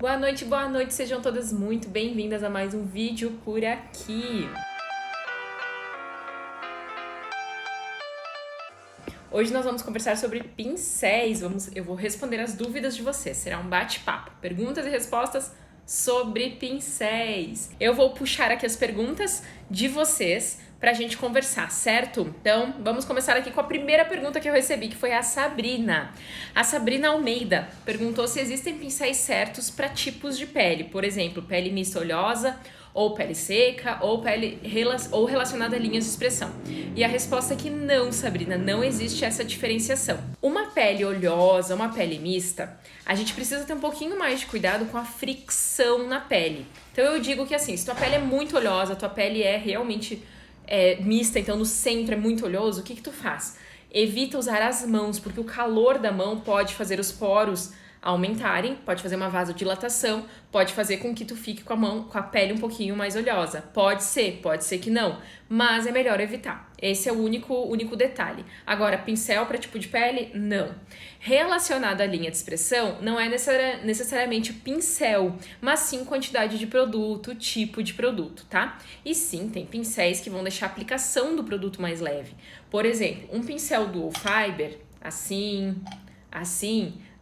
Boa noite, sejam todas muito bem-vindas a mais um vídeo por aqui. Hoje nós vamos conversar sobre pincéis, eu vou responder as dúvidas de vocês, será um bate-papo, perguntas e respostas sobre pincéis. Eu vou puxar aqui as perguntas de vocês pra gente conversar, certo? Então, vamos começar aqui com a primeira pergunta que eu recebi, que foi a Sabrina. A Sabrina Almeida perguntou se existem pincéis certos para tipos de pele, por exemplo, pele mista oleosa, ou pele seca, ou pele relacionada a linhas de expressão. E a resposta é que não, Sabrina, não existe essa diferenciação. Uma pele oleosa, uma pele mista, a gente precisa ter um pouquinho mais de cuidado com a fricção na pele. Então eu digo que assim, se tua pele é muito oleosa, tua pele é realmente mista, então no centro é muito oleoso, o que tu faz? Evita usar as mãos, porque o calor da mão pode fazer os poros aumentarem, pode fazer uma vasodilatação, pode fazer com que tu fique com a pele um pouquinho mais oleosa. Pode ser que não, mas é melhor evitar. Esse é o único detalhe. Agora, pincel para tipo de pele, não. Relacionado à linha de expressão, não é necessariamente pincel, mas sim quantidade de produto, tipo de produto, tá? E sim, tem pincéis que vão deixar a aplicação do produto mais leve. Por exemplo, um pincel Dual Fiber, assim,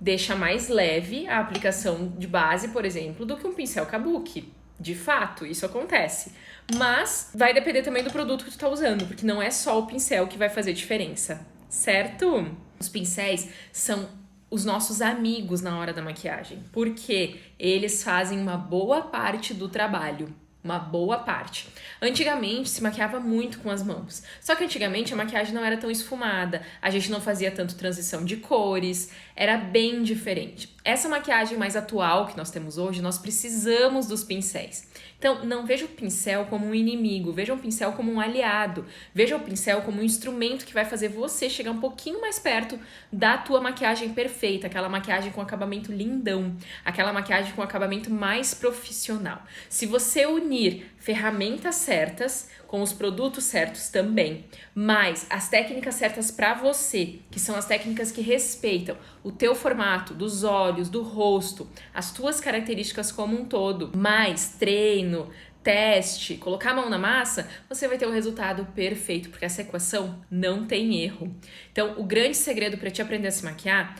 deixa mais leve a aplicação de base, por exemplo, do que um pincel Kabuki. De fato, isso acontece. Mas vai depender também do produto que tu tá usando, porque não é só o pincel que vai fazer diferença, certo? Os pincéis são os nossos amigos na hora da maquiagem, porque eles fazem uma boa parte do trabalho. Uma boa parte. Antigamente se maquiava muito com as mãos. Só que antigamente a maquiagem não era tão esfumada, a gente não fazia tanto transição de cores, era bem diferente. Essa maquiagem mais atual que nós temos hoje, nós precisamos dos pincéis. Então, não veja o pincel como um inimigo, veja o pincel como um aliado, veja o pincel como um instrumento que vai fazer você chegar um pouquinho mais perto da tua maquiagem perfeita, aquela maquiagem com acabamento lindão, aquela maquiagem com acabamento mais profissional. Se você unir ferramentas certas com os produtos certos também, mas as técnicas certas para você, que são as técnicas que respeitam o teu formato dos olhos, do rosto, as tuas características como um todo, mais treino, teste, colocar a mão na massa, você vai ter o resultado perfeito, porque essa equação não tem erro. Então, o grande segredo para te aprender a se maquiar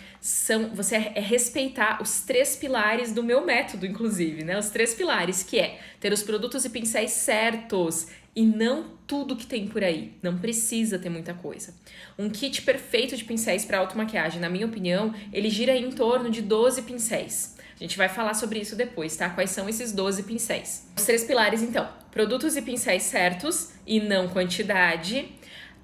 é respeitar os 3 pilares do meu método, inclusive, né? Os 3 pilares, que é ter os produtos e pincéis certos e não tudo que tem por aí. Não precisa ter muita coisa. Um kit perfeito de pincéis para automaquiagem, na minha opinião, ele gira em torno de 12 pincéis. A gente vai falar sobre isso depois, tá? Quais são esses 12 pincéis? Os 3 pilares, então. Produtos e pincéis certos e não quantidade.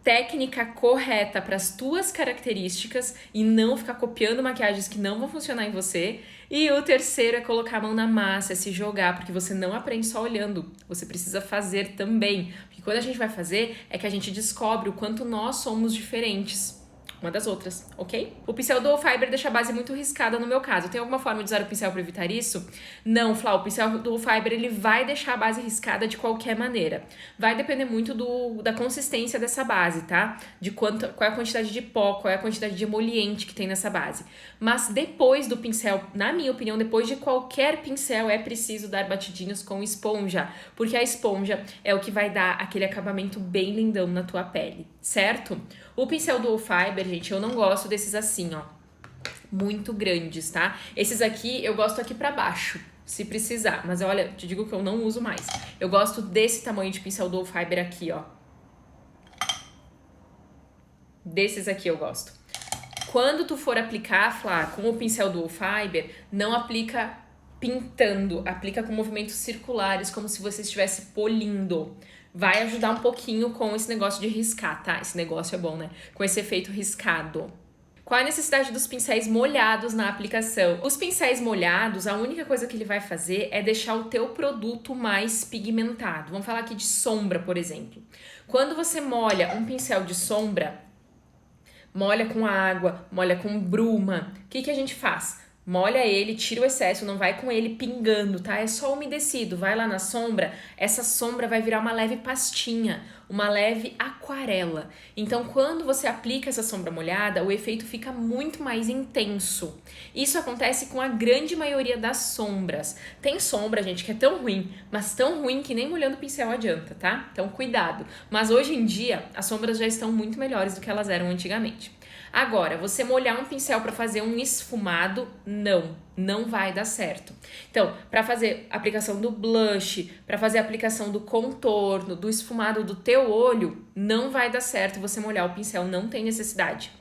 Técnica correta para as tuas características e não ficar copiando maquiagens que não vão funcionar em você. E o terceiro é colocar a mão na massa, é se jogar, porque você não aprende só olhando, você precisa fazer também. Porque quando a gente vai fazer, é que a gente descobre o quanto nós somos diferentes uma das outras, ok? O pincel Dual Fiber deixa a base muito riscada no meu caso. Tem alguma forma de usar o pincel para evitar isso? Não, Flá, o pincel Dual Fiber ele vai deixar a base riscada de qualquer maneira. Vai depender muito da consistência dessa base, tá? De qual é a quantidade de pó, qual é a quantidade de emoliente que tem nessa base. Mas depois do pincel, na minha opinião, depois de qualquer pincel, é preciso dar batidinhos com esponja, porque a esponja é o que vai dar aquele acabamento bem lindão na tua pele, certo? O pincel Dual Fiber, gente, eu não gosto desses assim, ó, muito grandes, tá? Esses aqui, eu gosto aqui pra baixo, se precisar. Mas olha, te digo que eu não uso mais. Eu gosto desse tamanho de pincel Dual Fiber aqui, ó. Desses aqui eu gosto. Quando tu for aplicar, Flá, com o pincel Dual Fiber, não aplica pintando, aplica com movimentos circulares, como se você estivesse polindo. Vai ajudar um pouquinho com esse negócio de riscar, tá? Esse negócio é bom, né? Com esse efeito riscado. Qual a necessidade dos pincéis molhados na aplicação? Os pincéis molhados, a única coisa que ele vai fazer é deixar o teu produto mais pigmentado. Vamos falar aqui de sombra, por exemplo. Quando você molha um pincel de sombra, molha com água, molha com bruma, o que a gente faz? molha ele, tira o excesso, não vai com ele pingando, tá? É só umedecido, vai lá na sombra, essa sombra vai virar uma leve pastinha, uma leve aquarela. Então, quando você aplica essa sombra molhada, o efeito fica muito mais intenso. Isso acontece com a grande maioria das sombras. Tem sombra, gente, que é tão ruim, mas tão ruim que nem molhando o pincel adianta, tá? Então, cuidado. Mas hoje em dia, as sombras já estão muito melhores do que elas eram antigamente. Agora, você molhar um pincel para fazer um esfumado, não vai dar certo. Então, para fazer a aplicação do blush, para fazer a aplicação do contorno, do esfumado do teu olho, não vai dar certo você molhar o pincel, não tem necessidade.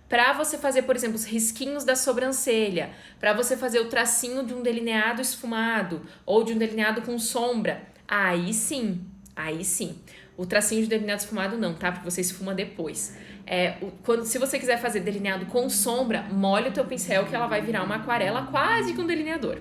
Para você fazer, por exemplo, os risquinhos da sobrancelha, para você fazer o tracinho de um delineado esfumado ou de um delineado com sombra, aí sim. O tracinho de delineado esfumado não, tá? Porque você esfuma depois. Se você quiser fazer delineado com sombra, molha o teu pincel que ela vai virar uma aquarela quase que um delineador.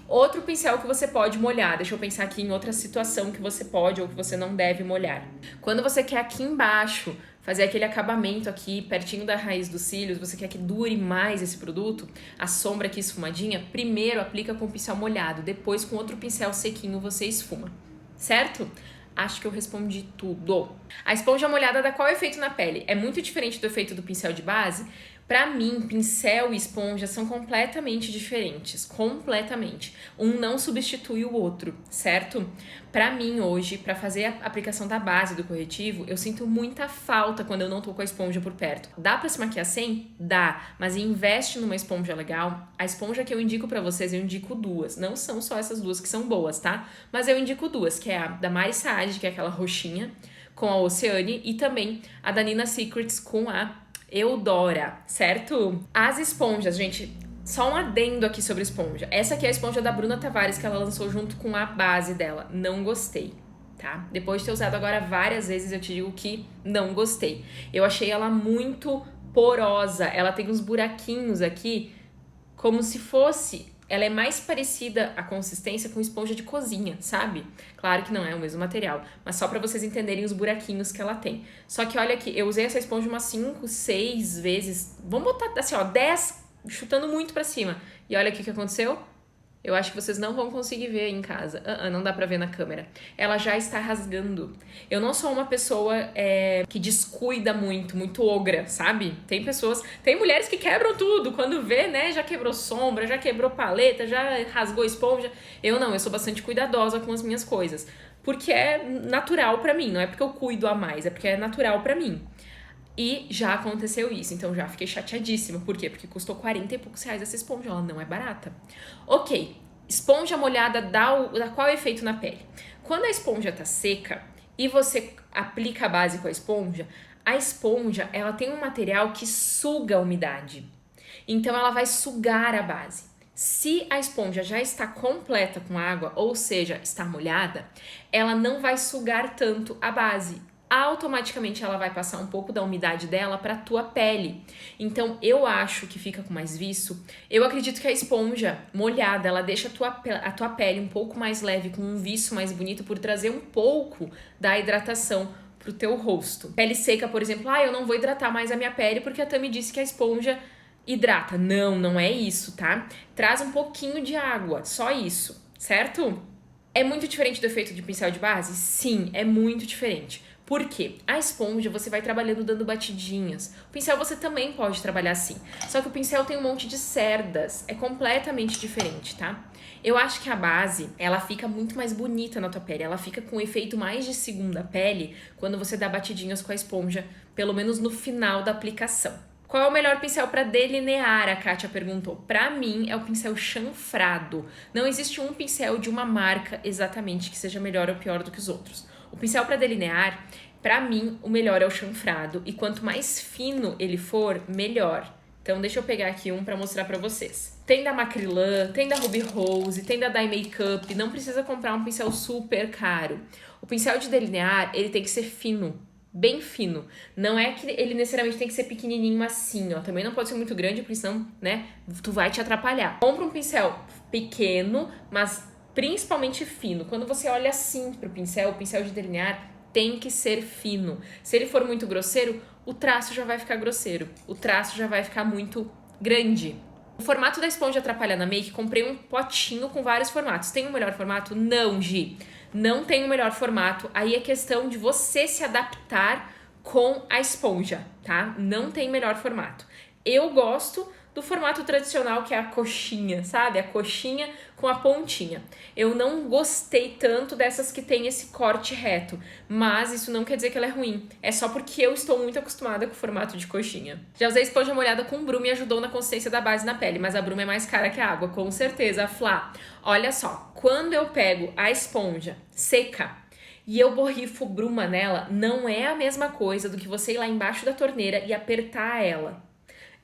Outro pincel que você pode molhar, deixa eu pensar aqui em outra situação que você pode ou que você não deve molhar. Quando você quer aqui embaixo fazer aquele acabamento aqui pertinho da raiz dos cílios, você quer que dure mais esse produto, a sombra aqui esfumadinha, primeiro aplica com o pincel molhado, depois com outro pincel sequinho você esfuma, certo? Acho que eu respondi tudo. A esponja molhada dá qual efeito na pele? É muito diferente do efeito do pincel de base? Pra mim, pincel e esponja são completamente diferentes. Completamente. Um não substitui o outro, certo? Pra mim, hoje, pra fazer a aplicação da base do corretivo, eu sinto muita falta quando eu não tô com a esponja por perto. Dá pra se maquiar sem? Dá. Mas investe numa esponja legal. A esponja que eu indico pra vocês, eu indico duas. Não são só essas duas que são boas, tá? Mas eu indico duas, que é a da Mari Saad, que é aquela roxinha, com a Oceane, e também a da Nina Secrets com a Eudora, certo? As esponjas, gente, só um adendo aqui sobre esponja. Essa aqui é a esponja da Bruna Tavares que ela lançou junto com a base dela. Não gostei, tá? Depois de ter usado agora várias vezes, eu te digo que não gostei. Eu achei ela muito porosa. Ela tem uns buraquinhos aqui, como se fosse... Ela é mais parecida, a consistência, com esponja de cozinha, sabe? Claro que não é o mesmo material, mas só pra vocês entenderem os buraquinhos que ela tem. Só que olha aqui, eu usei essa esponja umas 5, 6 vezes, vamos botar assim, ó, 10, chutando muito pra cima. E olha aqui o que aconteceu. Eu acho que vocês não vão conseguir ver aí em casa. Não dá pra ver na câmera. Ela já está rasgando. Eu não sou uma pessoa que descuida muito ogra, sabe? Tem mulheres que quebram tudo. Quando vê, né, já quebrou sombra, já quebrou paleta, já rasgou esponja. Eu não, eu sou bastante cuidadosa com as minhas coisas. Porque é natural pra mim, não é porque eu cuido a mais, é porque é natural pra mim. E já aconteceu isso, então já fiquei chateadíssima. Por quê? Porque custou 40 e poucos reais essa esponja, ela não é barata. Ok, esponja molhada dá qual efeito na pele? Quando a esponja tá seca e você aplica a base com a esponja ela tem um material que suga a umidade. Então ela vai sugar a base. Se a esponja já está completa com água, ou seja, está molhada, ela não vai sugar tanto a base. Automaticamente ela vai passar um pouco da umidade dela para a tua pele. Então eu acho que fica com mais viço. Eu acredito que a esponja molhada, ela deixa a tua pele um pouco mais leve, com um viço mais bonito, por trazer um pouco da hidratação pro teu rosto. Pele seca, por exemplo, eu não vou hidratar mais a minha pele porque a Tami disse que a esponja hidrata. Não é isso, tá? Traz um pouquinho de água, só isso, certo? É muito diferente do efeito de pincel de base? Sim, é muito diferente. Por quê? A esponja você vai trabalhando dando batidinhas. O pincel você também pode trabalhar assim. Só que o pincel tem um monte de cerdas. É completamente diferente, tá? Eu acho que a base, ela fica muito mais bonita na tua pele. Ela fica com um efeito mais de segunda pele quando você dá batidinhas com a esponja, pelo menos no final da aplicação. Qual é o melhor pincel para delinear? A Kátia perguntou. Para mim é o pincel chanfrado. Não existe um pincel de uma marca exatamente que seja melhor ou pior do que os outros. O pincel para delinear, para mim, o melhor é o chanfrado. E quanto mais fino ele for, melhor. Então deixa eu pegar aqui um para mostrar para vocês. Tem da Macrylan, tem da Ruby Rose, tem da Dye Makeup. Não precisa comprar um pincel super caro. O pincel de delinear, ele tem que ser fino. Bem fino. Não é que ele necessariamente tem que ser pequenininho assim, ó. Também não pode ser muito grande, porque senão, né, tu vai te atrapalhar. Compra um pincel pequeno, mas principalmente fino. Quando você olha assim pro pincel, o pincel de delinear tem que ser fino. Se ele for muito grosseiro, o traço já vai ficar grosseiro. O traço já vai ficar muito grande. O formato da esponja atrapalha na make? Comprei um potinho com vários formatos. Tem um melhor formato? Não, Gi. Não tem um melhor formato. Aí é questão de você se adaptar com a esponja, tá? Não tem melhor formato. Eu gosto do formato tradicional, que é a coxinha, sabe? A coxinha com a pontinha. Eu não gostei tanto dessas que tem esse corte reto, mas isso não quer dizer que ela é ruim. É só porque eu estou muito acostumada com o formato de coxinha. Já usei esponja molhada com bruma e ajudou na consistência da base na pele, mas a bruma é mais cara que a água, com certeza. Flá, olha só, quando eu pego a esponja seca e eu borrifo bruma nela, não é a mesma coisa do que você ir lá embaixo da torneira e apertar ela.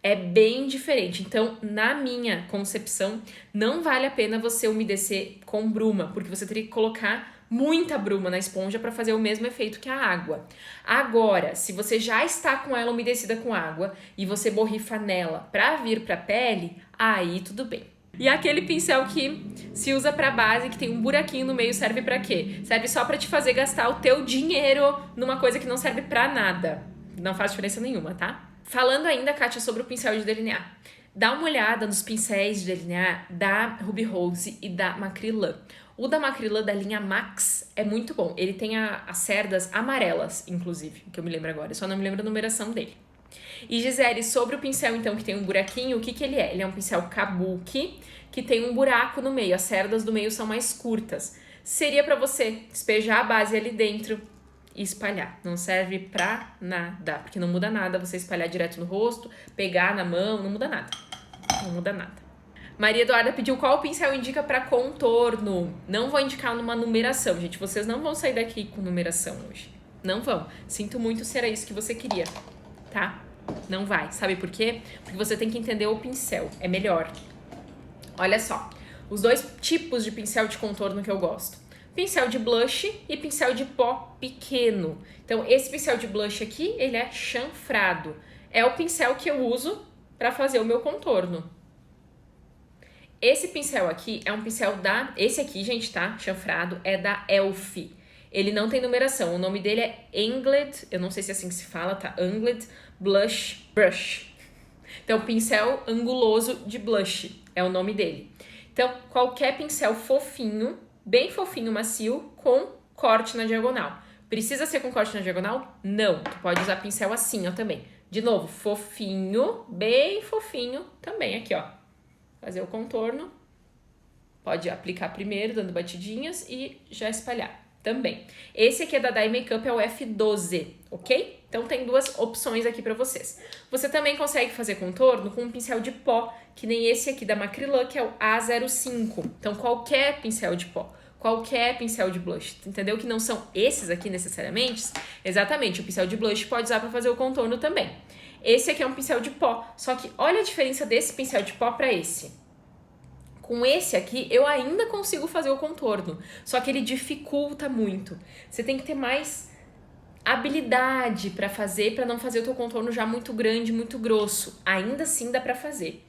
É bem diferente. Então, na minha concepção, não vale a pena você umedecer com bruma, porque você teria que colocar muita bruma na esponja para fazer o mesmo efeito que a água. Agora, se você já está com ela umedecida com água e você borrifa nela para vir para a pele, aí tudo bem. E aquele pincel que se usa para base, que tem um buraquinho no meio, serve para quê? Serve só para te fazer gastar o teu dinheiro numa coisa que não serve para nada. Não faz diferença nenhuma, tá? Falando ainda, Kátia, sobre o pincel de delinear. Dá uma olhada nos pincéis de delinear da Ruby Rose e da Macrylan. O da Macrylan, da linha Max, é muito bom. Ele tem as cerdas amarelas, inclusive, que eu me lembro agora. Eu só não me lembro a numeração dele. E Gisele, sobre o pincel, então, que tem um buraquinho, o que ele é? Ele é um pincel kabuki, que tem um buraco no meio. As cerdas do meio são mais curtas. Seria para você despejar a base ali dentro e espalhar. Não serve pra nada, porque não muda nada você espalhar direto no rosto, pegar na mão, não muda nada. Não muda nada. Maria Eduarda pediu qual pincel indica pra contorno. Não vou indicar numa numeração, gente. Vocês não vão sair daqui com numeração hoje. Não vão. Sinto muito se era isso que você queria, tá? Não vai. Sabe por quê? Porque você tem que entender o pincel. É melhor. Olha só. Os dois tipos de pincel de contorno que eu gosto. Pincel de blush e pincel de pó pequeno. Então, esse pincel de blush aqui, ele é chanfrado. É o pincel que eu uso para fazer o meu contorno. Esse pincel aqui é um pincel da... Esse aqui, gente, tá? Chanfrado, é da Elf. Ele não tem numeração. O nome dele é Angled, eu não sei se é assim que se fala, tá? Angled Blush Brush. Então, pincel anguloso de blush é o nome dele. Então, qualquer pincel fofinho, bem fofinho, macio, com corte na diagonal. Precisa ser com corte na diagonal? Não. Tu pode usar pincel assim, ó, também. De novo, fofinho, bem fofinho também, aqui, ó. Fazer o contorno. Pode aplicar primeiro, dando batidinhas e já espalhar também. Esse aqui é da Dye Makeup, é o F12, ok? Então tem duas opções aqui pra vocês. Você também consegue fazer contorno com um pincel de pó, que nem esse aqui da Macrylan, que é o A05. Então qualquer pincel de pó, qualquer pincel de blush, entendeu? Que não são esses aqui necessariamente. Exatamente, o pincel de blush pode usar pra fazer o contorno também. Esse aqui é um pincel de pó, só que olha a diferença desse pincel de pó pra esse. Com esse aqui, eu ainda consigo fazer o contorno, só que ele dificulta muito. Você tem que ter mais habilidade para fazer, para não fazer o teu contorno já muito grande, muito grosso. Ainda assim dá para fazer.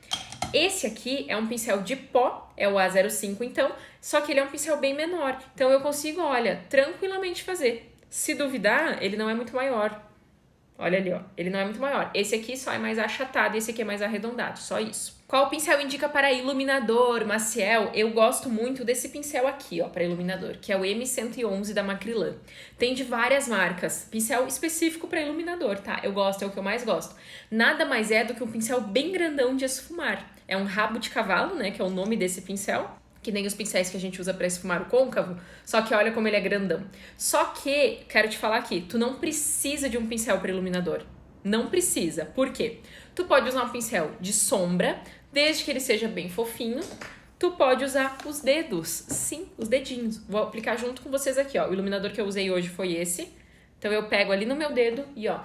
Esse aqui é um pincel de pó, é o A05 então, só que ele é um pincel bem menor. Então eu consigo, olha, tranquilamente fazer. Se duvidar, ele não é muito maior. Olha ali, ó, ele não é muito maior. Esse aqui só é mais achatado e esse aqui é mais arredondado, só isso. Qual pincel indica para iluminador, Maciel? Eu gosto muito desse pincel aqui, ó, para iluminador, que é o M111 da Macrylan. Tem de várias marcas, pincel específico para iluminador, tá? Eu gosto, é o que eu mais gosto. Nada mais é do que um pincel bem grandão de esfumar. É um rabo de cavalo, né, que é o nome desse pincel. Que nem os pincéis que a gente usa para esfumar o côncavo, só que olha como ele é grandão. Só que, quero te falar aqui, tu não precisa de um pincel para iluminador. Não precisa. Por quê? Tu pode usar um pincel de sombra, desde que ele seja bem fofinho. Tu pode usar os dedos, sim, os dedinhos. Vou aplicar junto com vocês aqui, ó. O iluminador que eu usei hoje foi esse. Então eu pego ali no meu dedo e, ó,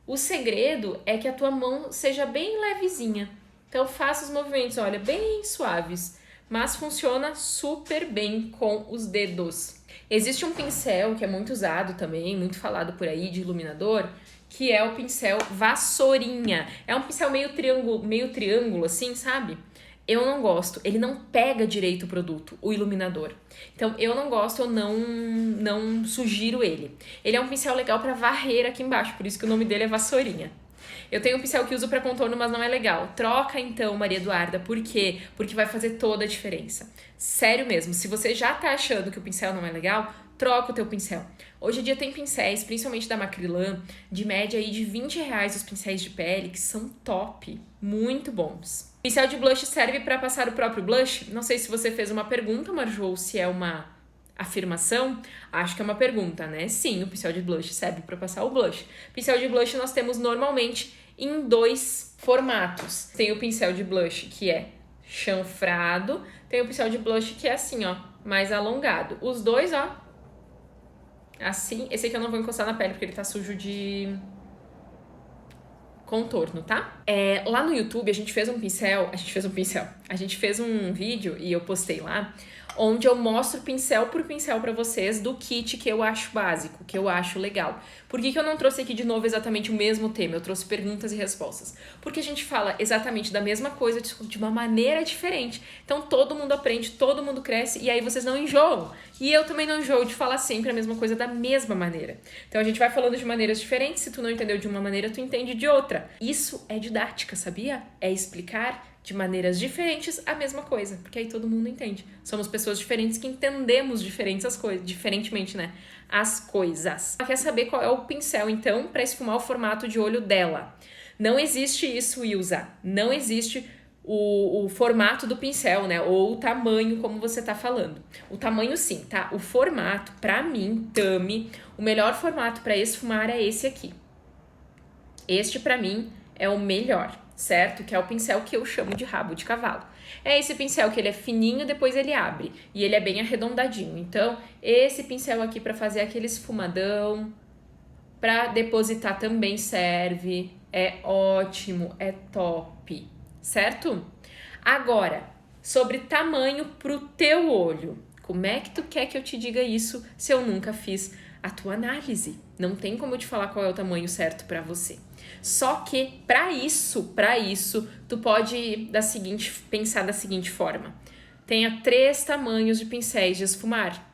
o segredo é que a tua mão seja bem levezinha. Então faça os movimentos, olha, bem suaves. Mas funciona super bem com os dedos. Existe um pincel que é muito usado também, muito falado por aí de iluminador, que é o pincel vassourinha. É um pincel meio triângulo assim, sabe? Eu não gosto, ele não pega direito o produto, o iluminador. Então eu não gosto, eu não sugiro ele. Ele é um pincel legal para varrer aqui embaixo, por isso que o nome dele é vassourinha. Eu tenho um pincel que uso para contorno, mas não é legal. Troca então, Maria Eduarda. Por quê? Porque vai fazer toda a diferença. Sério mesmo, se você já tá achando que o pincel não é legal, troca o teu pincel. Hoje em dia tem pincéis, principalmente da Macrylan, de média aí de R$20 os pincéis de pele, que são top, muito bons. Pincel de blush serve para passar o próprio blush? Não sei se você fez uma pergunta, Marjo, ou se é uma afirmação. Acho que é uma pergunta, né? Sim, o pincel de blush serve para passar o blush. Pincel de blush nós temos normalmente em 2 formatos. Tem o pincel de blush que é chanfrado, tem o pincel de blush que é assim, ó, mais alongado. Os dois, ó, assim. Esse aqui eu não vou encostar na pele porque ele tá sujo de contorno, tá? Lá no YouTube a gente fez um vídeo e eu postei lá, onde eu mostro pincel por pincel pra vocês do kit que eu acho básico, que eu acho legal. Por que eu não trouxe aqui de novo exatamente o mesmo tema? Eu trouxe perguntas e respostas. Porque a gente fala exatamente da mesma coisa de uma maneira diferente. Então todo mundo aprende, todo mundo cresce e aí vocês não enjoam. E eu também não enjoo de falar sempre a mesma coisa da mesma maneira. Então a gente vai falando de maneiras diferentes, se tu não entendeu de uma maneira, tu entende de outra. Isso é didática, sabia? É explicar de maneiras diferentes a mesma coisa, porque aí todo mundo entende. Somos pessoas diferentes que entendemos diferentemente, né? As coisas. Ela quer saber qual é o pincel, então, para esfumar o formato de olho dela. Não existe isso, Ilza. Não existe o formato do pincel, né? Ou o tamanho, como você tá falando. O tamanho sim, tá? O formato, pra mim, Tami, o melhor formato para esfumar é esse aqui. Este, pra mim, é o melhor, certo? Que é o pincel que eu chamo de rabo de cavalo. É esse pincel que ele é fininho, depois ele abre. E ele é bem arredondadinho. Então, esse pincel aqui para fazer aquele esfumadão, para depositar também serve. É ótimo, é top, certo? Agora, sobre tamanho pro teu olho. Como é que tu quer que eu te diga isso se eu nunca fiz a tua análise? Não tem como eu te falar qual é o tamanho certo para você. Só que para isso, tu pode pensar da seguinte forma. Tenha 3 tamanhos de pincéis de esfumar.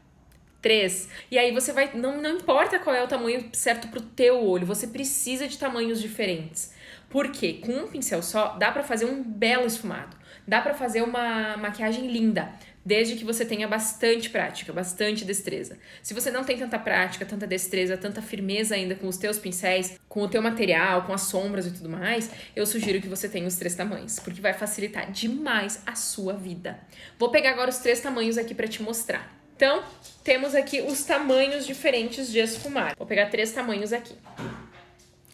3. E aí você vai, não importa qual é o tamanho certo pro teu olho, você precisa de tamanhos diferentes. Porque com um pincel só dá para fazer um belo esfumado. Dá para fazer uma maquiagem linda, desde que você tenha bastante prática, bastante destreza. Se você não tem tanta prática, tanta destreza, tanta firmeza ainda com os teus pincéis, com o teu material, com as sombras e tudo mais, eu sugiro que você tenha os 3 tamanhos, porque vai facilitar demais a sua vida. Vou pegar agora os 3 tamanhos aqui para te mostrar. Então, temos aqui os tamanhos diferentes de esfumar. Vou pegar 3 tamanhos aqui.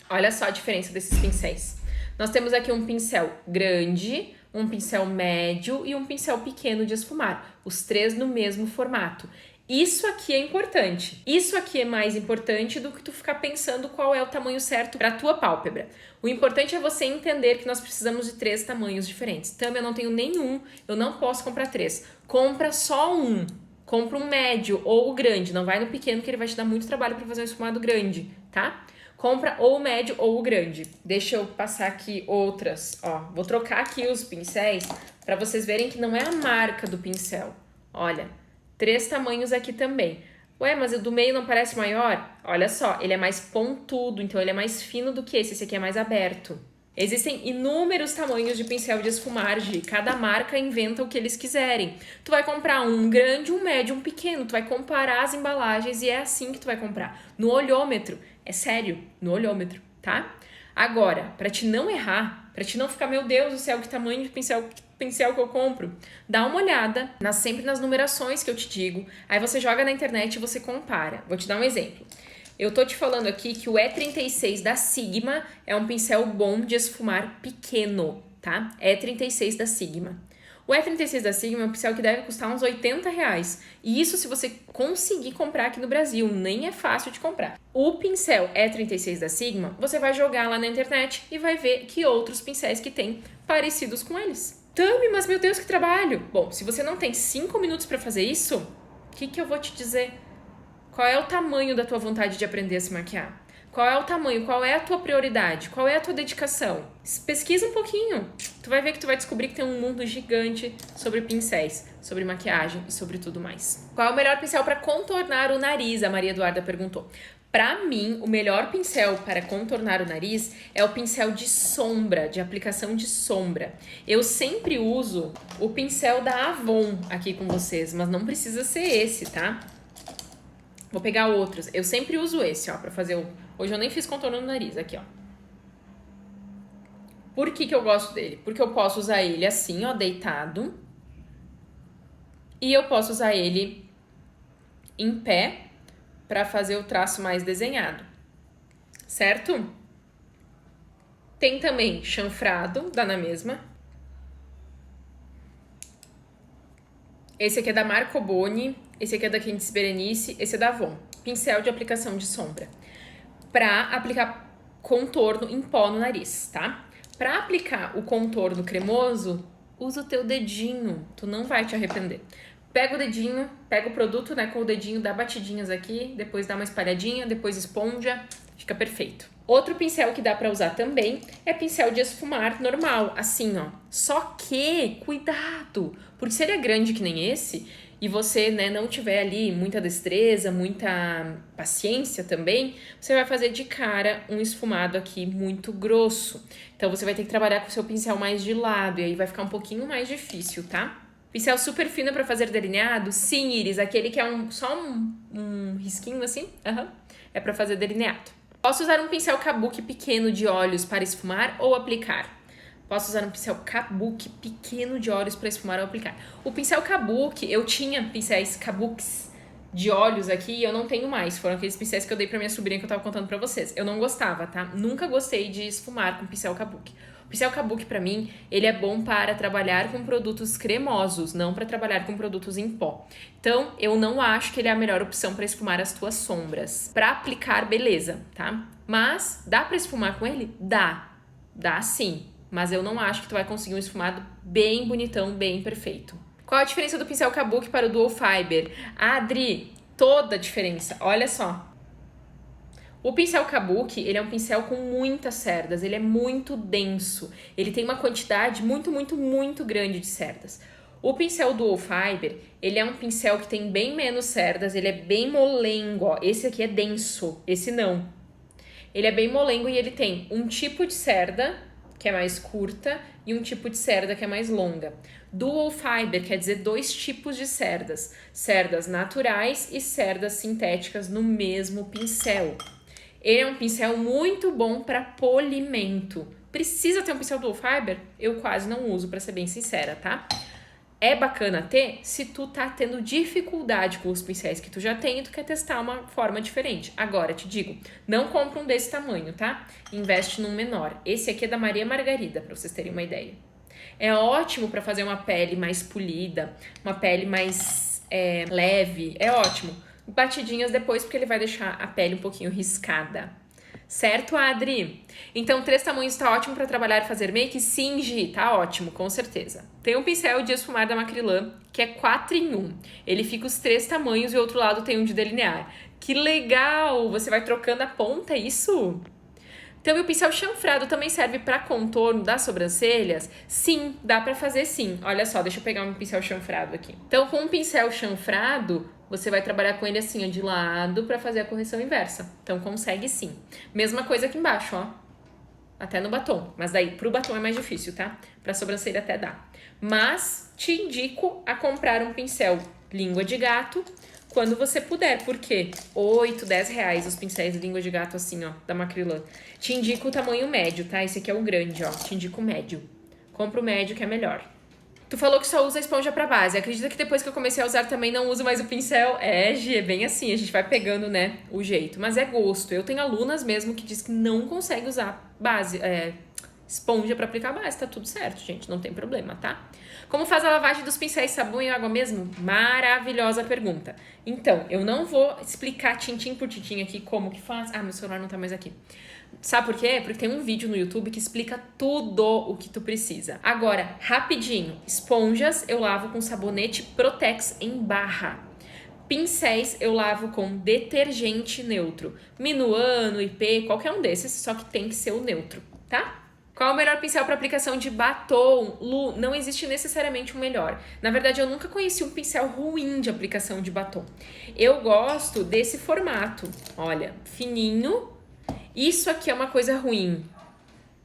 Olha só a diferença desses pincéis. Nós temos aqui um pincel grande, um pincel médio e um pincel pequeno de esfumar. Os 3 no mesmo formato. Isso aqui é importante. Isso aqui é mais importante do que tu ficar pensando qual é o tamanho certo para a tua pálpebra. O importante é você entender que nós precisamos de 3 tamanhos diferentes. Também eu não tenho nenhum, eu não posso comprar 3. Compra só um. Compra um médio ou o grande. Não vai no pequeno que ele vai te dar muito trabalho para fazer um esfumado grande, tá? Compra ou o médio ou o grande. Deixa eu passar aqui outras, ó. Vou trocar aqui os pincéis para vocês verem que não é a marca do pincel. Olha, 3 tamanhos aqui também. Ué, mas o do meio não parece maior? Olha só, ele é mais pontudo, então ele é mais fino do que esse. Esse aqui é mais aberto. Existem inúmeros tamanhos de pincel de esfumar, cada marca inventa o que eles quiserem. Tu vai comprar um grande, um médio, um pequeno, tu vai comparar as embalagens e é assim que tu vai comprar. No olhômetro, é sério, no olhômetro, tá? Agora, pra te não errar, pra te não ficar, meu Deus do céu, que tamanho de pincel que eu compro, dá uma olhada sempre nas numerações que eu te digo, aí você joga na internet e você compara. Vou te dar um exemplo. Eu tô te falando aqui que o E36 da Sigma é um pincel bom de esfumar pequeno, tá? E36 da Sigma. O E36 da Sigma é um pincel que deve custar uns R$80. E isso se você conseguir comprar aqui no Brasil, nem é fácil de comprar. O pincel E36 da Sigma, você vai jogar lá na internet e vai ver que outros pincéis que tem parecidos com eles. Tami, mas meu Deus, que trabalho! Bom, se você não tem 5 minutos para fazer isso, o que eu vou te dizer? Qual é o tamanho da tua vontade de aprender a se maquiar? Qual é o tamanho? Qual é a tua prioridade? Qual é a tua dedicação? Pesquisa um pouquinho. Tu vai ver que tu vai descobrir que tem um mundo gigante sobre pincéis, sobre maquiagem e sobre tudo mais. Qual é o melhor pincel para contornar o nariz? A Maria Eduarda perguntou. Pra mim, o melhor pincel para contornar o nariz é o pincel de sombra, de aplicação de sombra. Eu sempre uso o pincel da Avon aqui com vocês, mas não precisa ser esse, tá? Vou pegar outros. Eu sempre uso esse, ó, pra fazer o... Hoje eu nem fiz contorno no nariz, aqui, ó. Por que eu gosto dele? Porque eu posso usar ele assim, ó, deitado. E eu posso usar ele em pé para fazer o traço mais desenhado, certo? Tem também chanfrado, dá na mesma. Esse aqui é da Marco Boni, esse aqui é da Quintes Berenice, esse é da Avon. Pincel de aplicação de sombra. Pra aplicar contorno em pó no nariz, tá? Pra aplicar o contorno cremoso, usa o teu dedinho, tu não vai te arrepender. Pega o dedinho, pega o produto, né, com o dedinho, dá batidinhas aqui, depois dá uma espalhadinha, depois esponja, fica perfeito. Outro pincel que dá pra usar também é pincel de esfumar normal, assim, ó. Só que, cuidado, porque se ele é grande que nem esse, e você, né, não tiver ali muita destreza, muita paciência também, você vai fazer de cara um esfumado aqui muito grosso. Então, você vai ter que trabalhar com o seu pincel mais de lado, e aí vai ficar um pouquinho mais difícil, tá? Pincel super fino para fazer delineado? Sim, Iris, aquele que é só um risquinho assim, é para fazer delineado. Posso usar um pincel kabuki pequeno de olhos para esfumar ou aplicar? Posso usar um pincel kabuki pequeno de olhos para esfumar ou aplicar. O pincel kabuki, eu tinha pincéis kabukis de olhos aqui e eu não tenho mais. Foram aqueles pincéis que eu dei pra minha sobrinha que eu tava contando pra vocês. Eu não gostava, tá? Nunca gostei de esfumar com pincel kabuki. O pincel kabuki, pra mim, ele é bom para trabalhar com produtos cremosos, não para trabalhar com produtos em pó. Então, eu não acho que ele é a melhor opção para esfumar as tuas sombras. Pra aplicar, beleza, tá? Mas, dá pra esfumar com ele? Dá. Dá sim. Mas eu não acho que tu vai conseguir um esfumado bem bonitão, bem perfeito. Qual a diferença do pincel kabuki para o dual fiber? Adri, toda a diferença. Olha só. O pincel kabuki, ele é um pincel com muitas cerdas, ele é muito denso. Ele tem uma quantidade muito grande de cerdas. O pincel dual fiber, ele é um pincel que tem bem menos cerdas, ele é bem molengo, ó. Esse aqui é denso, esse não. Ele é bem molengo e ele tem um tipo de cerda, que é mais curta, e um tipo de cerda que é mais longa. Dual fiber quer dizer 2 tipos de cerdas. Cerdas naturais e cerdas sintéticas no mesmo pincel. Ele é um pincel muito bom para polimento. Precisa ter um pincel dual fiber? Eu quase não uso, para ser bem sincera, tá? É bacana ter se tu tá tendo dificuldade com os pincéis que tu já tem e tu quer testar uma forma diferente. Agora, te digo, não compra um desse tamanho, tá? Investe num menor. Esse aqui é da Maria Margarida, para vocês terem uma ideia. É ótimo para fazer uma pele mais polida, uma pele mais leve, é ótimo. Batidinhas depois, porque ele vai deixar a pele um pouquinho riscada. Certo, Adri? Então, 3 tamanhos tá ótimo para trabalhar e fazer make? Sim, Gi, tá ótimo, com certeza. Tem um pincel de esfumar da Macrylan, que é 4 em 1. Ele fica os 3 tamanhos e o outro lado tem um de delinear. Que legal! Você vai trocando a ponta, é isso? Então, o pincel chanfrado também serve para contorno das sobrancelhas? Sim, dá para fazer sim. Olha só, deixa eu pegar um pincel chanfrado aqui. Então, com um pincel chanfrado, você vai trabalhar com ele assim, ó, de lado, para fazer a correção inversa. Então, consegue sim. Mesma coisa aqui embaixo, ó. Até no batom. Mas daí, pro batom é mais difícil, tá? Pra sobrancelha até dá. Mas, te indico a comprar um pincel língua de gato quando você puder, porque 8, 10 reais os pincéis de língua de gato assim, ó, da Macrylan. Te indico o tamanho médio, tá? Esse aqui é o grande, ó, te indico o médio. Compra o médio que é melhor. Tu falou que só usa a esponja pra base. Acredita que depois que eu comecei a usar também não uso mais o pincel? É, Gi, é bem assim, a gente vai pegando, né, o jeito. Mas é gosto. Eu tenho alunas mesmo que diz que não consegue usar esponja pra aplicar base. Tá tudo certo, gente, não tem problema, tá? Como faz a lavagem dos pincéis, sabão e água mesmo? Maravilhosa pergunta. Então, eu não vou explicar tintim por tintim aqui como que faz. Ah, meu celular não tá mais aqui. Sabe por quê? Porque tem um vídeo no YouTube que explica tudo o que tu precisa. Agora, rapidinho. Esponjas eu lavo com sabonete Protex em barra. Pincéis eu lavo com detergente neutro. Minuano, IP, qualquer um desses, só que tem que ser o neutro, tá? Qual é o melhor pincel para aplicação de batom? Lu, não existe necessariamente um melhor. Na verdade, eu nunca conheci um pincel ruim de aplicação de batom. Eu gosto desse formato. Olha, fininho. Isso aqui é uma coisa ruim.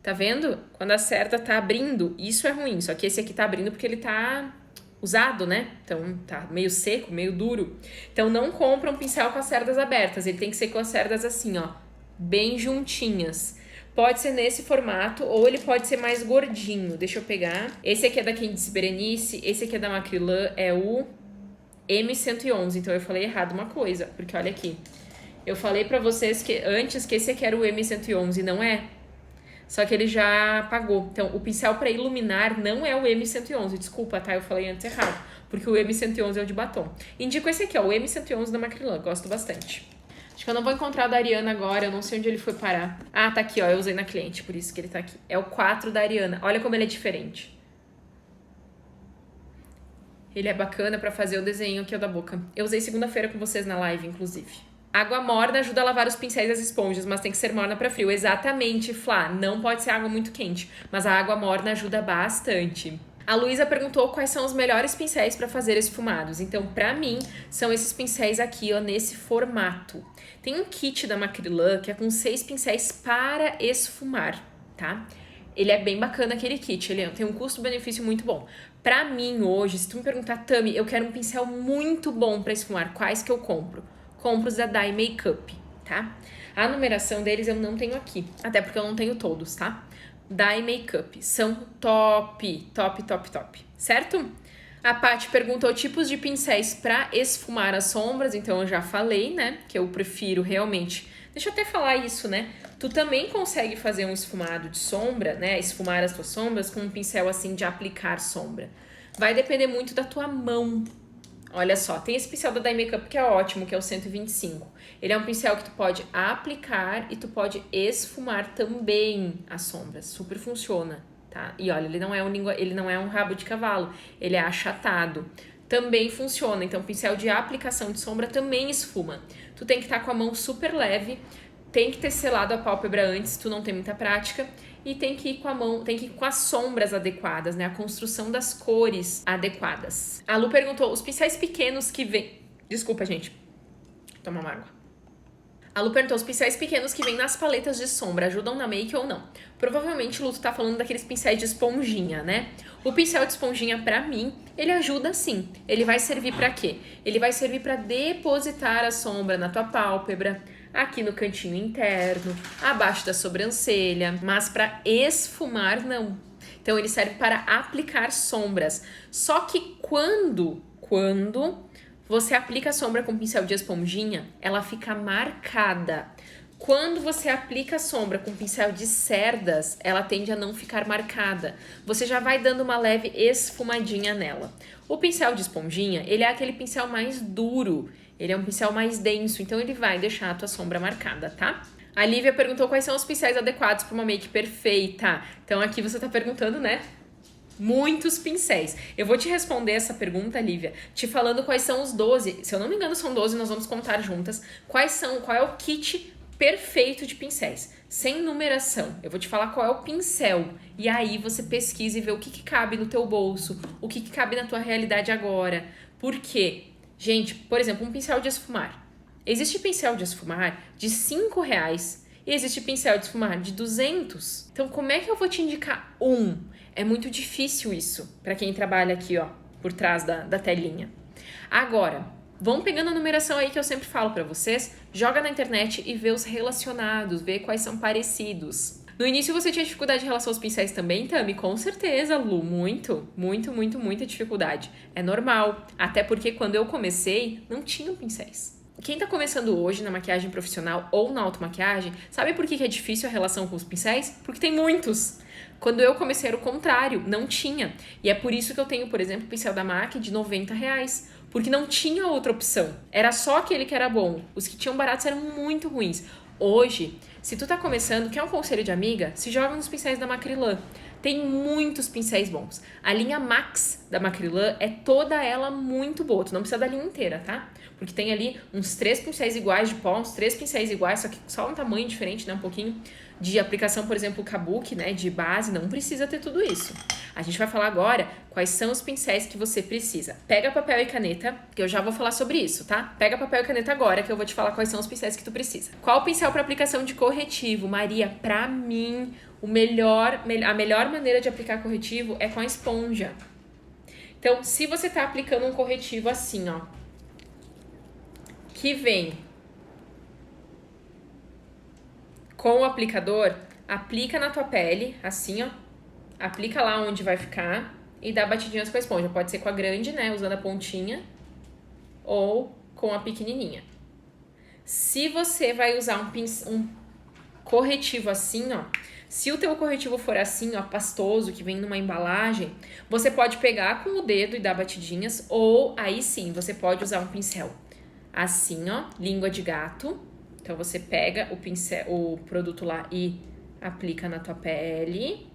Tá vendo? Quando a cerda tá abrindo, isso é ruim. Só que esse aqui tá abrindo porque ele tá usado, né? Então tá meio seco, meio duro. Então não compra um pincel com as cerdas abertas. Ele tem que ser com as cerdas assim, ó, bem juntinhas. Pode ser nesse formato ou ele pode ser mais gordinho. Deixa eu pegar. Esse aqui é da Candice Berenice, esse aqui é da Macrylan, é o M111. Então eu falei errado uma coisa, porque olha aqui. Eu falei pra vocês que antes que esse aqui era o M111, não é? Só que ele já apagou. Então, o pincel para iluminar não é o M111. Desculpa, tá? Eu falei antes errado. Porque o M111 é o de batom. Indico esse aqui, ó. O M111 da Macrylan. Gosto bastante. Acho que eu não vou encontrar o da Ariana agora. Eu não sei onde ele foi parar. Ah, tá aqui, ó. Eu usei na cliente, por isso que ele tá aqui. É o 4 da Ariana. Olha como ele é diferente. Ele é bacana pra fazer o desenho aqui, ó, da boca. Eu usei segunda-feira com vocês na live, inclusive. Água morna ajuda a lavar os pincéis e as esponjas, mas tem que ser morna para frio. Exatamente, Flá. Não pode ser água muito quente, mas a água morna ajuda bastante. A Luísa perguntou quais são os melhores pincéis para fazer esfumados. Então, para mim, são esses pincéis aqui, ó, nesse formato. Tem um kit da Macrylan que é com 6 pincéis para esfumar, tá? Ele é bem bacana aquele kit, ele tem um custo-benefício muito bom. Pra mim, hoje, se tu me perguntar, Tami, eu quero um pincel muito bom para esfumar, quais que eu compro? Compro os da Dye Makeup, tá? A numeração deles eu não tenho aqui, até porque eu não tenho todos, tá? Dye Makeup são top, top, top, top, certo? A Paty perguntou tipos de pincéis para esfumar as sombras, então eu já falei, né? Que eu prefiro realmente... Deixa eu até falar isso, né? Tu também consegue fazer um esfumado de sombra, né? Esfumar as tuas sombras com um pincel assim de aplicar sombra. Vai depender muito da tua mão. Olha só, tem esse pincel da Dye Makeup que é ótimo, que é o 125. Ele é um pincel que tu pode aplicar e tu pode esfumar também as sombras. Super funciona, tá? E olha, ele não é um rabo de cavalo, ele é achatado. Também funciona, então pincel de aplicação de sombra também esfuma. Tu tem que estar com a mão super leve, tem que ter selado a pálpebra antes, se tu não tem muita prática. E tem que ir com a mão, tem que ir com as sombras adequadas, né? A construção das cores adequadas. A Lu perguntou, os pincéis pequenos que vêm... Desculpa, gente. Toma uma água. A Lu perguntou, os pincéis pequenos que vêm nas paletas de sombra ajudam na make ou não? Provavelmente, Lu, tu tá falando daqueles pincéis de esponjinha, né? O pincel de esponjinha, pra mim, ele ajuda sim. Ele vai servir pra quê? Ele vai servir pra depositar a sombra na tua pálpebra, aqui no cantinho interno, abaixo da sobrancelha, mas para esfumar não. Então ele serve para aplicar sombras. Só que quando você aplica a sombra com pincel de esponjinha, ela fica marcada. Quando você aplica a sombra com pincel de cerdas, ela tende a não ficar marcada. Você já vai dando uma leve esfumadinha nela. O pincel de esponjinha, ele é aquele pincel mais duro. Ele é um pincel mais denso, então ele vai deixar a tua sombra marcada, tá? A Lívia perguntou quais são os pincéis adequados para uma make perfeita. Então aqui você tá perguntando, né? Muitos pincéis. Eu vou te responder essa pergunta, Lívia, te falando quais são os 12. Se eu não me engano, são 12, nós vamos contar juntas. Qual é o kit perfeito de pincéis, sem numeração. Eu vou te falar qual é o pincel. E aí você pesquisa e vê o que cabe no teu bolso, o que cabe na tua realidade agora. Por quê? Gente, por exemplo, um pincel de esfumar. Existe pincel de esfumar de R$5 e existe pincel de esfumar de 200. Então, como é que eu vou te indicar um? É muito difícil isso para quem trabalha aqui, ó, por trás da telinha. Agora, vão pegando a numeração aí que eu sempre falo para vocês, joga na internet e vê os relacionados, vê quais são parecidos. No início você tinha dificuldade em relação aos pincéis também, Tami? Com certeza, Lu. Muita dificuldade. É normal. Até porque quando eu comecei, não tinham pincéis. Quem tá começando hoje na maquiagem profissional ou na automaquiagem, sabe por que é difícil a relação com os pincéis? Porque tem muitos. Quando eu comecei era o contrário, não tinha. E é por isso que eu tenho, por exemplo, o pincel da MAC de R$90. Porque não tinha outra opção. Era só aquele que era bom. Os que tinham baratos eram muito ruins. Hoje, se tu tá começando, quer um conselho de amiga? Se joga nos pincéis da Macrylan. tem muitos pincéis bons. A linha Max da Macrylan é toda ela muito boa. Tu não precisa da linha inteira, tá? Porque tem ali uns 3 pincéis iguais de pó, uns 3 pincéis iguais, só que só um tamanho diferente, né? Um pouquinho de aplicação, por exemplo, o kabuki, né? De base, não precisa ter tudo isso. A gente vai falar agora quais são os pincéis que você precisa. Pega papel e caneta, que eu já vou falar sobre isso, tá? Pega papel e caneta agora, que eu vou te falar quais são os pincéis que tu precisa. Qual pincel para aplicação de corretivo? Maria, pra mim, a melhor maneira de aplicar corretivo é com a esponja. Então, se você tá aplicando um corretivo assim, ó, que vem com o aplicador, aplica na tua pele, assim, ó. Aplica lá onde vai ficar e dá batidinhas com a esponja. Pode ser com a grande, né, usando a pontinha, ou com a pequenininha. Se você vai usar um corretivo assim, ó, se o teu corretivo for assim, ó, pastoso, que vem numa embalagem, você pode pegar com o dedo e dar batidinhas, ou aí sim, você pode usar um pincel assim, ó, língua de gato. Então, você pega o pincel, o produto lá e aplica na tua pele.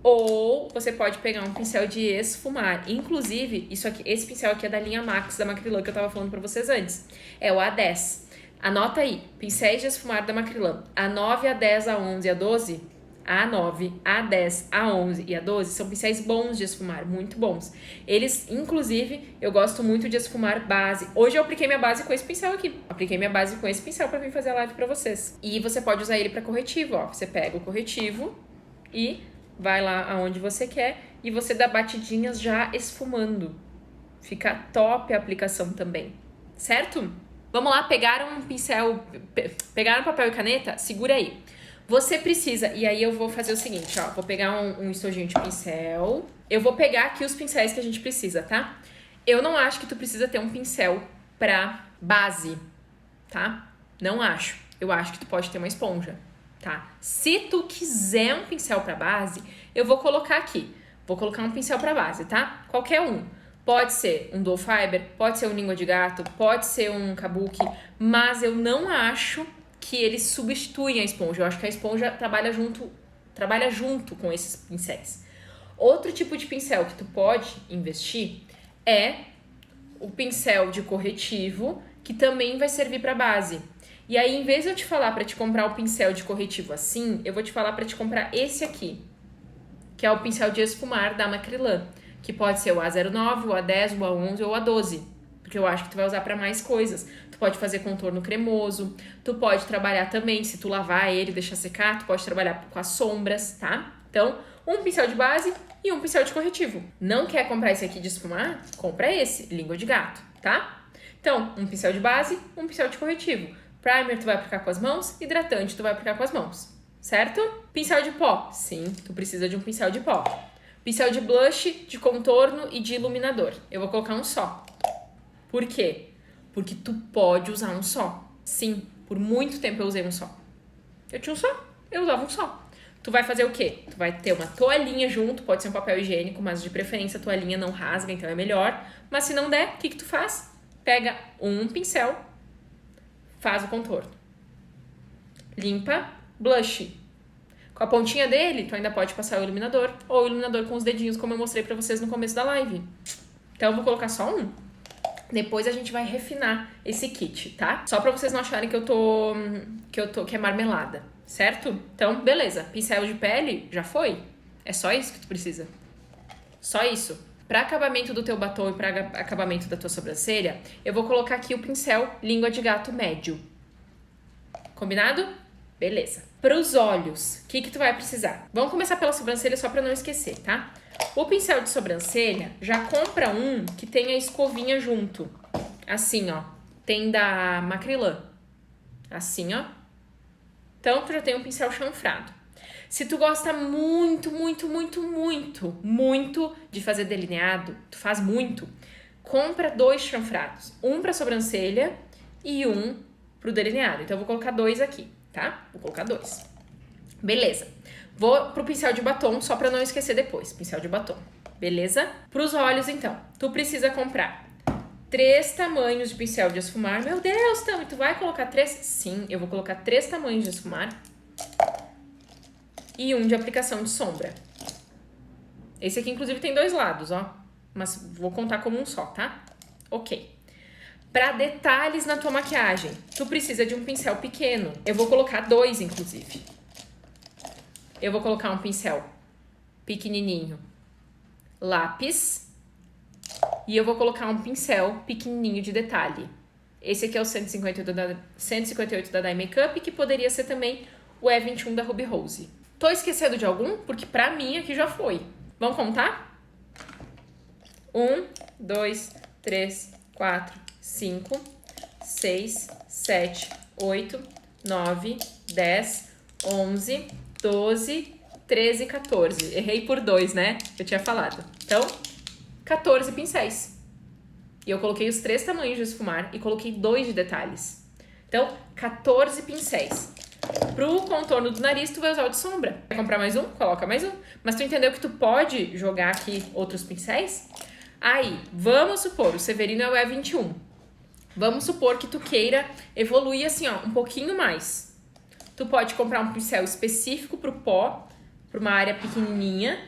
Ou você pode pegar um pincel de esfumar. Inclusive, esse pincel aqui é da linha Max da Macrylan, que eu tava falando pra vocês antes. É o A10. Anota aí, pincéis de esfumar da Macrylan. A9, A10, A11 e A12. A9, A10, A11 e A12 são pincéis bons de esfumar, muito bons. Eles, inclusive, eu gosto muito de esfumar base. Hoje eu apliquei minha base com esse pincel aqui. Apliquei minha base com esse pincel pra vir fazer a live pra vocês. E você pode usar ele pra corretivo, ó. Você pega o corretivo e vai lá aonde você quer e você dá batidinhas já esfumando. Fica top a aplicação também, certo? Vamos lá, pegaram um pincel, pegaram papel e caneta? Segura aí. Você precisa, e aí eu vou fazer o seguinte, ó, vou pegar um estojinho de pincel. Eu vou pegar aqui os pincéis que a gente precisa, tá? Eu não acho que tu precisa ter um pincel pra base, tá? Não acho. Eu acho que tu pode ter uma esponja, tá? Se tu quiser um pincel pra base, eu vou colocar aqui. Vou colocar um pincel pra base, tá? Qualquer um. Pode ser um dual fiber, pode ser um língua de gato, pode ser um kabuki, mas eu não acho que eles substituem a esponja. Eu acho que a esponja trabalha junto com esses pincéis. Outro tipo de pincel que tu pode investir é o pincel de corretivo, que também vai servir para base. E aí, em vez de eu te falar para te comprar o pincel de corretivo assim, eu vou te falar para te comprar esse aqui, que é o pincel de esfumar da Macrylan, que pode ser o A09, o A10, o A11 ou o A12, porque eu acho que tu vai usar para mais coisas. Tu pode fazer contorno cremoso, tu pode trabalhar também, se tu lavar ele e deixar secar, tu pode trabalhar com as sombras, tá? Então, um pincel de base e um pincel de corretivo. Não quer comprar esse aqui de esfumar? Compra esse, língua de gato, tá? Então, um pincel de base, um pincel de corretivo. Primer tu vai aplicar com as mãos, hidratante tu vai aplicar com as mãos, certo? Pincel de pó, sim, tu precisa de um pincel de pó. Pincel de blush, de contorno e de iluminador. Eu vou colocar um só. Por quê? Porque tu pode usar um só. Sim, por muito tempo eu usei um só. Eu tinha um só, eu usava um só. Tu vai fazer o quê? Tu vai ter uma toalhinha junto, pode ser um papel higiênico, mas de preferência a toalhinha não rasga, então é melhor. Mas se não der, o que tu faz? Pega um pincel, faz o contorno. Limpa, blush. Com a pontinha dele, tu ainda pode passar o iluminador, ou o iluminador com os dedinhos, como eu mostrei pra vocês no começo da live. Então eu vou colocar só um. Depois a gente vai refinar esse kit, tá? Só pra vocês não acharem que é marmelada, certo? Então, beleza. Pincel de pele, já foi? É só isso que tu precisa. Só isso. Pra acabamento do teu batom e pra acabamento da tua sobrancelha, eu vou colocar aqui o pincel língua de gato médio. Combinado? Beleza. Para os olhos, o que tu vai precisar? Vamos começar pela sobrancelha só pra não esquecer, tá? O pincel de sobrancelha, já compra um que tenha escovinha junto. Assim, ó. Tem da Macrylan. Assim, ó. Então, tu já tem um pincel chanfrado. Se tu gosta muito de fazer delineado, tu faz muito, compra 2 chanfrados. Um pra sobrancelha e um pro delineado. Então, eu vou colocar 2 aqui, tá? Vou colocar 2. Beleza. Vou pro pincel de batom, só pra não esquecer depois. Pincel de batom. Beleza? Pros olhos, então. Tu precisa comprar 3 tamanhos de pincel de esfumar. Meu Deus, Tami, tu vai colocar 3? Sim, eu vou colocar 3 tamanhos de esfumar. E um de aplicação de sombra. Esse aqui, inclusive, tem 2 lados, ó. Mas vou contar como um só, tá? Ok. Para detalhes na tua maquiagem, tu precisa de um pincel pequeno. Eu vou colocar 2, inclusive. Eu vou colocar um pincel pequenininho, lápis, e eu vou colocar um pincel pequenininho de detalhe. Esse aqui é o 158 da Dye Makeup, que poderia ser também o E21 da Ruby Rose. Tô esquecendo de algum? Porque pra mim aqui já foi. Vamos contar? 1, 2, 3, 4, 5, 6, 7, 8, 9, 10, 11, 12, 13, 14. Errei por 2, né? Eu tinha falado. Então, 14 pincéis. E eu coloquei os 3 tamanhos de esfumar e coloquei 2 de detalhes. Então, 14 pincéis. Pro contorno do nariz, tu vai usar o de sombra. Quer comprar mais um? Coloca mais um. Mas tu entendeu que tu pode jogar aqui outros pincéis? Aí, vamos supor, o Severino é o E21. Vamos supor que tu queira evoluir assim, ó, um pouquinho mais. Tu pode comprar um pincel específico pro pó, pra uma área pequenininha.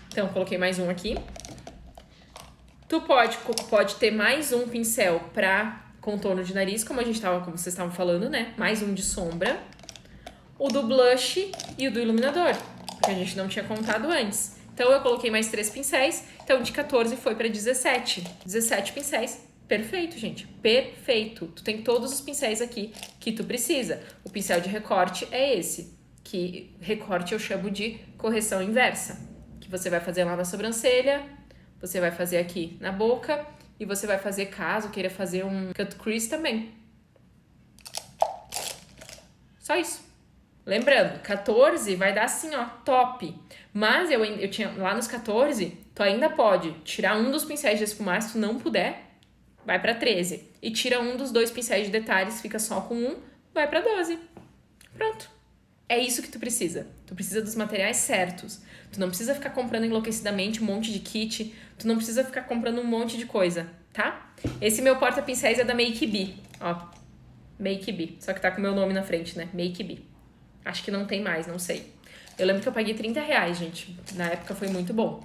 Então, coloquei mais um aqui. Tu pode ter mais um pincel pra contorno de nariz, como vocês estavam falando, né? Mais um de sombra. O do blush e o do iluminador, porque a gente não tinha contado antes. Então, eu coloquei mais 3 pincéis. Então, de 14 foi pra 17. 17 pincéis. Perfeito, gente. Perfeito. Tu tem todos os pincéis aqui que tu precisa. O pincel de recorte é esse, que recorte eu chamo de correção inversa, que você vai fazer lá na sobrancelha, você vai fazer aqui na boca e você vai fazer, caso queira fazer um cut crease também. Só isso. Lembrando, 14 vai dar assim, ó, top. Mas eu tinha lá nos 14, tu ainda pode tirar um dos pincéis de esfumar, se tu não puder, vai pra 13. E tira um dos 2 pincéis de detalhes, fica só com um, vai pra 12. Pronto. É isso que tu precisa. Tu precisa dos materiais certos. Tu não precisa ficar comprando enlouquecidamente um monte de kit. Tu não precisa ficar comprando um monte de coisa, tá? Esse meu porta-pincéis é da Make Be, ó. Make Be. Só que tá com o meu nome na frente, né? Make Be. Acho que não tem mais, não sei. Eu lembro que eu paguei R$30, gente. Na época foi muito bom.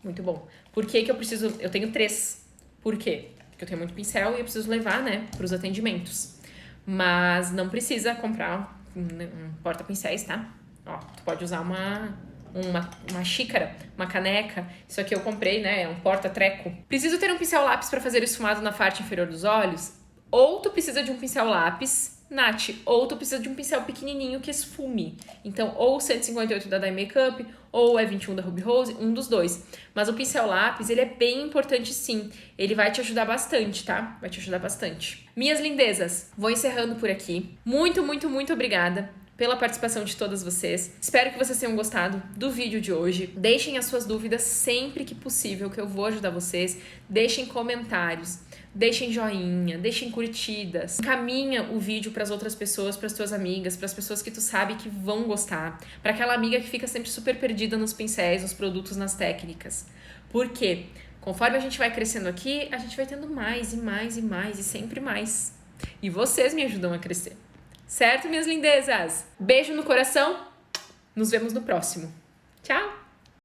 Muito bom. Por que que eu preciso... Eu tenho 3. Por quê? Porque eu tenho muito pincel e eu preciso levar, né, pros atendimentos. Mas não precisa comprar um porta-pincéis, tá? Ó, tu pode usar uma xícara, uma caneca. Isso aqui eu comprei, né? É um porta-treco. Preciso ter um pincel lápis para fazer esfumado na parte inferior dos olhos? Ou tu precisa de um pincel lápis, Nath, ou tu precisa de um pincel pequenininho que esfume. Então, ou o 158 da Dye Makeup, ou o E21 da Ruby Rose, um dos 2. Mas o pincel lápis, ele é bem importante sim. Ele vai te ajudar bastante, tá? Vai te ajudar bastante. Minhas lindezas, vou encerrando por aqui. Muito, muito, muito obrigada pela participação de todas vocês. Espero que vocês tenham gostado do vídeo de hoje. Deixem as suas dúvidas sempre que possível, que eu vou ajudar vocês. Deixem comentários. Deixem joinha, deixem curtidas, encaminha o vídeo para as outras pessoas, para as tuas amigas, para as pessoas que tu sabe que vão gostar, para aquela amiga que fica sempre super perdida nos pincéis, nos produtos, nas técnicas. Por quê? Conforme a gente vai crescendo aqui, a gente vai tendo mais e mais e mais e sempre mais. E vocês me ajudam a crescer. Certo, minhas lindezas? Beijo no coração. Nos vemos no próximo. Tchau!